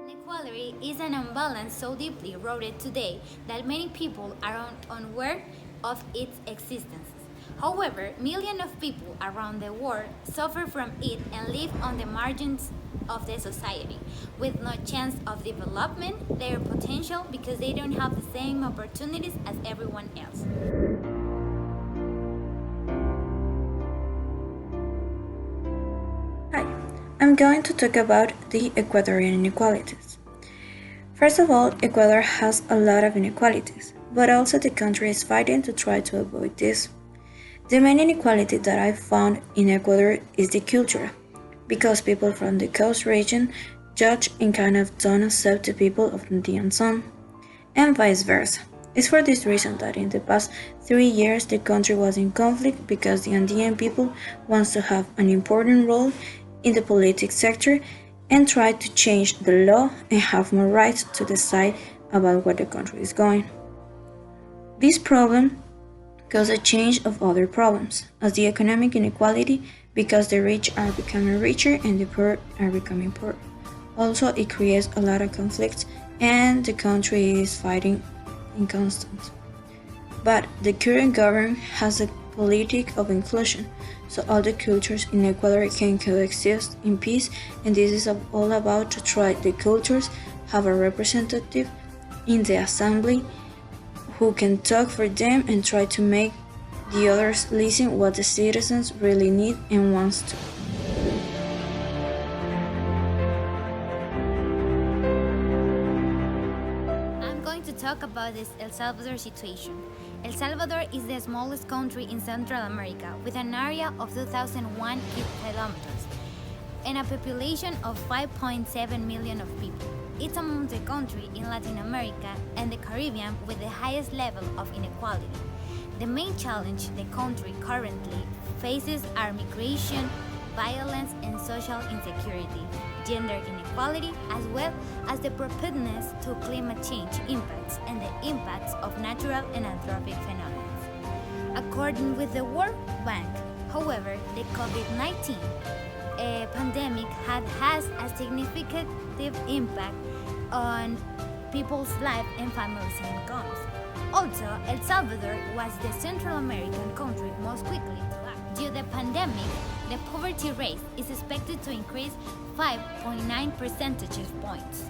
Inequality is an imbalance so deeply rooted today that many people are unaware of its existence. However, millions of people around the world suffer from it and live on the margins of the society with no chance of development their potential because they don't have the same opportunities as everyone else. Hi, I'm going to talk about the Ecuadorian inequalities. First of all, Ecuador has a lot of inequalities, but also the country is fighting to try to avoid this. The main inequality that I found in Ecuador is the culture, because people from the coast region judge and kind of don't accept the people of the Andean zone, and vice versa. It's for this reason that in the past 3 years the country was in conflict because the Andean people wants to have an important role in the politics sector and try to change the law and have more rights to decide about where the country is going. This problem causes a change of other problems, as the economic inequality because the rich are becoming richer and the poor are becoming poor. Also, it creates a lot of conflicts and the country is fighting in constant. But the current government has a politic of inclusion, so all the cultures in Ecuador can coexist in peace, and this is all about to try the cultures have a representative in the assembly who can talk for them and try to make the others listen what the citizens really need and wants to. I'm going to talk about this El Salvador situation. El Salvador is the smallest country in Central America with an area of 2,001 kilometers and a population of 5.7 million of people. It's among the countries in Latin America and the Caribbean with the highest level of inequality. The main challenge the country currently faces are migration, violence and social insecurity, gender inequality, as well as the preparedness to climate change impacts and the impacts of natural and anthropic phenomena. According with the World Bank, however, the COVID-19 pandemic has a significant impact on people's life and families' incomes. Also, El Salvador was the Central American country most quickly to act. Due to the pandemic, the poverty rate is expected to increase 5.9 percentage points.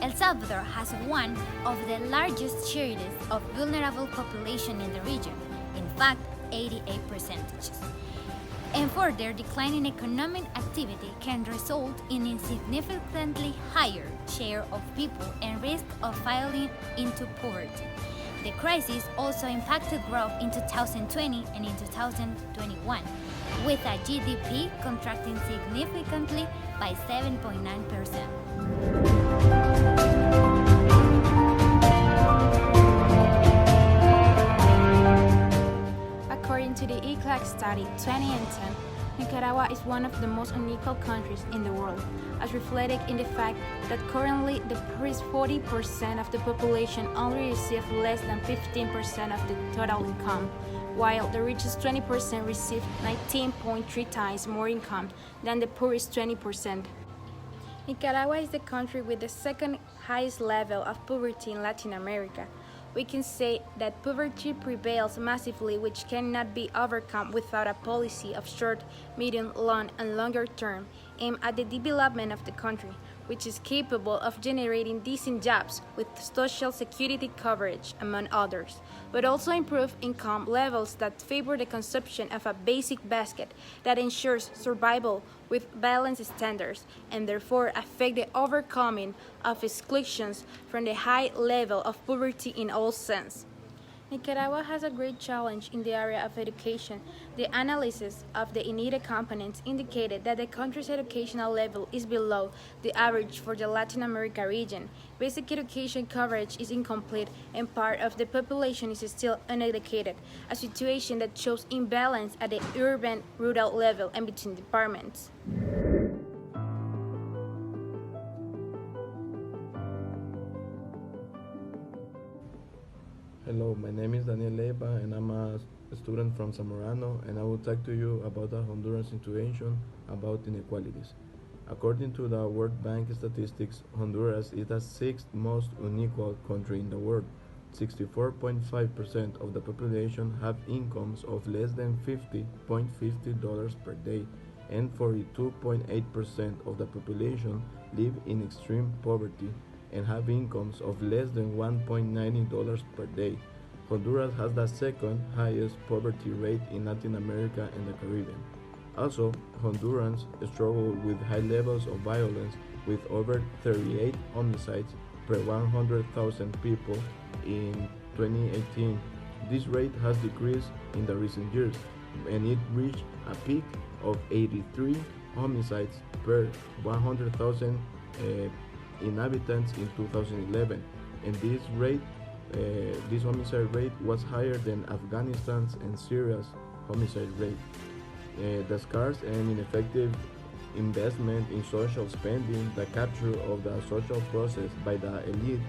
El Salvador has one of the largest shares of vulnerable population in the region, in fact, 88%. And further decline in economic activity can result in a significantly higher share of people and risk of falling into poverty. The crisis also impacted growth in 2020 and in 2021, with a GDP contracting significantly by 7.9%. According to the ECLAC study 2010, Nicaragua is one of the most unequal countries in the world, as reflected in the fact that currently the poorest 40% of the population only receive less than 15% of the total income, while the richest 20% receive 19.3 times more income than the poorest 20%. Nicaragua is the country with the second highest level of poverty in Latin America. We can say that poverty prevails massively, which cannot be overcome without a policy of short, medium, long, and longer term aimed at the development of the country, which is capable of generating decent jobs with social security coverage, among others, but also improve income levels that favor the consumption of a basic basket that ensures survival with balanced standards and therefore affect the overcoming of exclusions from the high level of poverty in all sense. Nicaragua has a great challenge in the area of education. The analysis of the INEDA components indicated that the country's educational level is below the average for the Latin America region. Basic education coverage is incomplete and part of the population is still uneducated, a situation that shows imbalance at the urban-rural level and between departments. Hello, my name is Daniel Leiva and I'm a student from Zamorano and I will talk to you about the Honduran situation about inequalities. According to the World Bank statistics, Honduras is the sixth most unequal country in the world. 64.5% of the population have incomes of less than $50.50 per day, and 42.8% of the population live in extreme poverty and have incomes of less than $1.90 per day. Honduras has the second highest poverty rate in Latin America and the Caribbean. Also, Hondurans struggle with high levels of violence, with over 38 homicides per 100,000 people in 2018. This rate has decreased in the recent years, and it reached a peak of 83 homicides per 100,000 inhabitants in 2011, and this homicide rate was higher than Afghanistan's and Syria's homicide rate. The scarce and ineffective investment in social spending, the capture of the social process by the elite,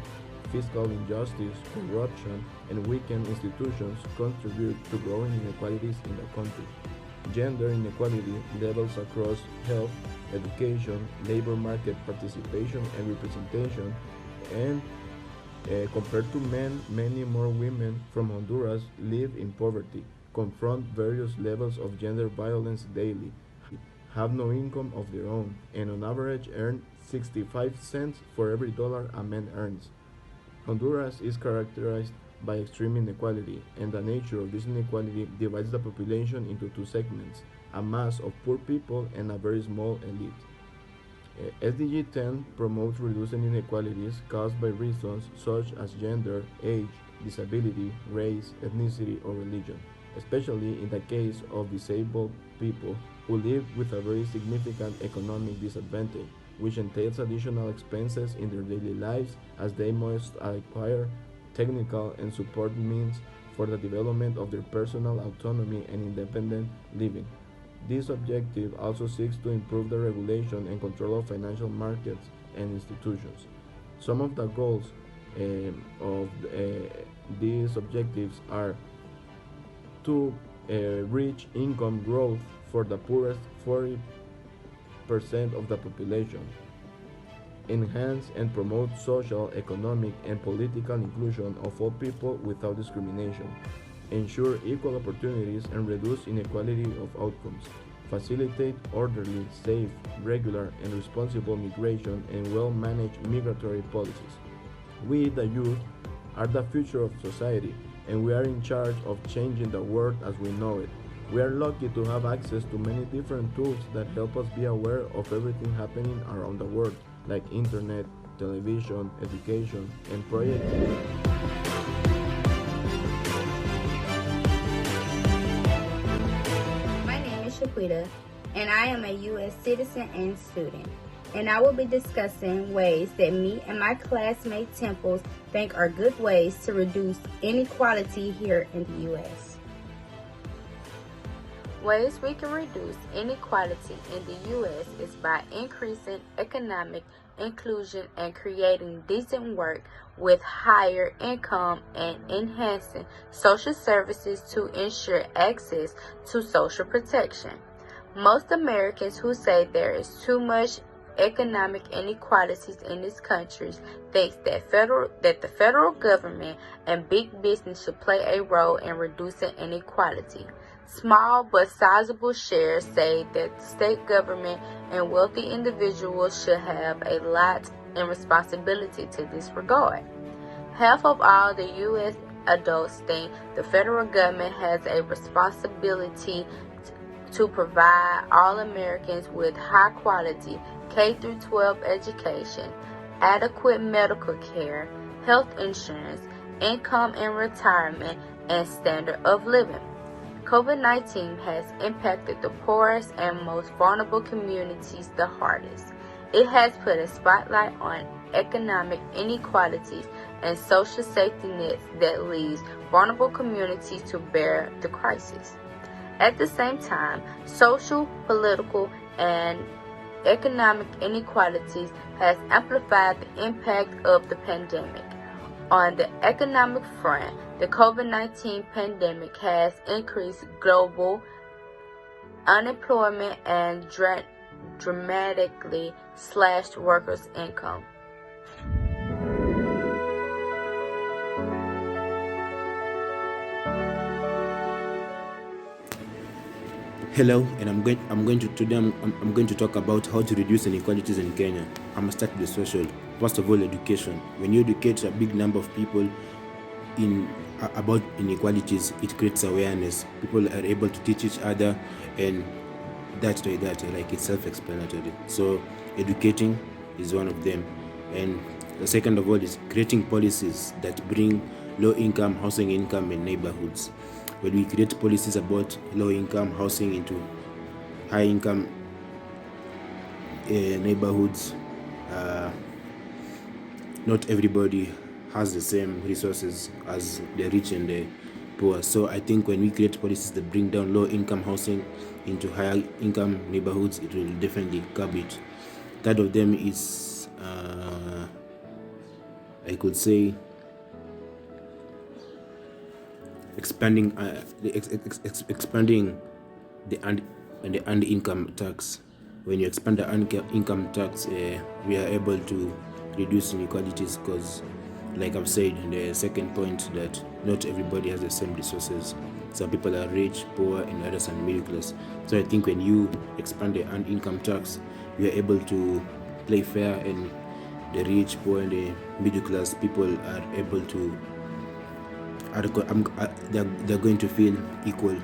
fiscal injustice, corruption, and weakened institutions contribute to growing inequalities in the country. Gender inequality levels across health, education, labor market participation and representation, and compared to men, many more women from Honduras live in poverty, confront various levels of gender violence daily, have no income of their own, and on average earn 65 cents for every dollar a man earns. Honduras is characterized by extreme inequality, and the nature of this inequality divides the population into two segments: a mass of poor people and a very small elite. SDG 10 promotes reducing inequalities caused by reasons such as gender, age, disability, race, ethnicity, or religion, especially in the case of disabled people who live with a very significant economic disadvantage, which entails additional expenses in their daily lives as they must acquire technical and support means for the development of their personal autonomy and independent living. This objective also seeks to improve the regulation and control of financial markets and institutions. Some of the goals of these objectives are to reach income growth for the poorest 40% of the population, enhance and promote social, economic, and political inclusion of all people without discrimination, ensure equal opportunities and reduce inequality of outcomes, facilitate orderly, safe, regular, and responsible migration and well-managed migratory policies. We, the youth, are the future of society, and we are in charge of changing the world as we know it. We are lucky to have access to many different tools that help us be aware of everything happening around the world, like internet, television, education, and projects. My name is Shaquita, and I am a U.S. citizen and student, and I will be discussing ways that me and my classmate Temples think are good ways to reduce inequality here in the U.S. Ways we can reduce inequality in the U.S. is by increasing economic inclusion and creating decent work with higher income and enhancing social services to ensure access to social protection. Most Americans who say there is too much economic inequalities in this country thinks that the federal government and big business should play a role in reducing inequality. Small but sizable shares say that the state government and wealthy individuals should have a lot in responsibility to this regard. Half of all the U.S. adults think the federal government has a responsibility to provide all Americans with high quality K-12 education, adequate medical care, health insurance, income and retirement, and standard of living. COVID-19 has impacted the poorest and most vulnerable communities the hardest. It has put a spotlight on economic inequalities and social safety nets that leaves vulnerable communities to bear the crisis. At the same time, social, political, and economic inequalities has amplified the impact of the pandemic. On the economic front, the COVID-19 pandemic has increased global unemployment and dramatically slashed workers' income. Hello, and I'm going to talk about how to reduce inequalities in Kenya. I'm gonna start with the social. First of all, education. When you educate a big number of people about inequalities, it creates awareness. People are able to teach each other, and that like it's self-explanatory. So educating is one of them, and the second of all is creating policies that bring low-income housing income in neighborhoods. When we create policies about low-income housing into high-income neighborhoods, not everybody has the same resources as the rich and the poor. So I think when we create policies that bring down low-income housing into higher income neighborhoods, it will definitely curb it. Third of them is, I could say, expanding the earned income tax. When you expand the earned income tax, we are able to reduce inequalities, because, like I've said in the second point, that not everybody has the same resources. Some people are rich, poor, and others are middle class. So I think when you expand the earned income tax, we are able to play fair, and the rich, poor, and the middle class people are able to they're going to feel equal.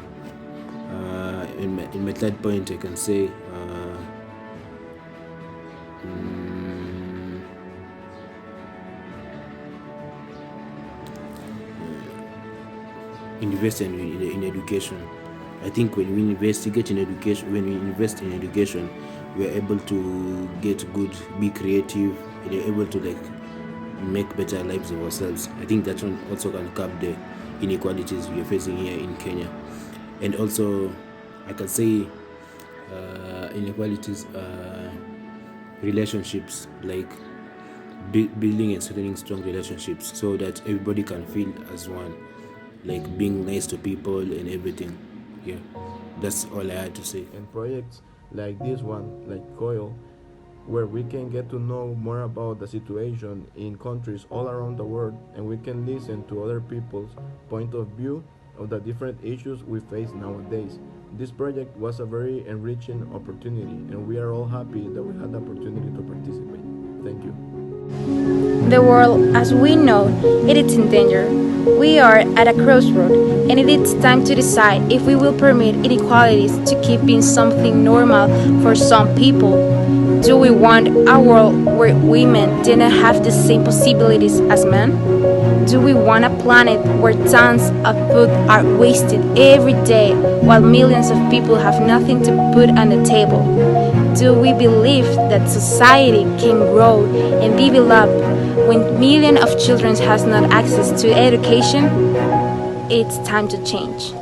In my third point, I can say invest in education. I think when we invest in education, we are able to get good, be creative, and we are able to make better lives of ourselves. I think that one also can curb the inequalities we are facing here in Kenya. And also, I can say inequalities are relationships, like building and strengthening strong relationships so that everybody can feel as one, like being nice to people and everything. Yeah, that's all I had to say. And projects like this one, like COIL, where we can get to know more about the situation in countries all around the world, and we can listen to other people's point of view of the different issues we face nowadays. This project was a very enriching opportunity, and we are all happy that we had the opportunity to participate. Thank you. The world, as we know, it is in danger. We are at a crossroad, and it is time to decide if we will permit inequalities to keep being something normal for some people. Do we want a world where women do not have the same possibilities as men? Do we want a planet where tons of food are wasted every day while millions of people have nothing to put on the table? Do we believe that society can grow and develop when millions of children has not access to education? It's time to change.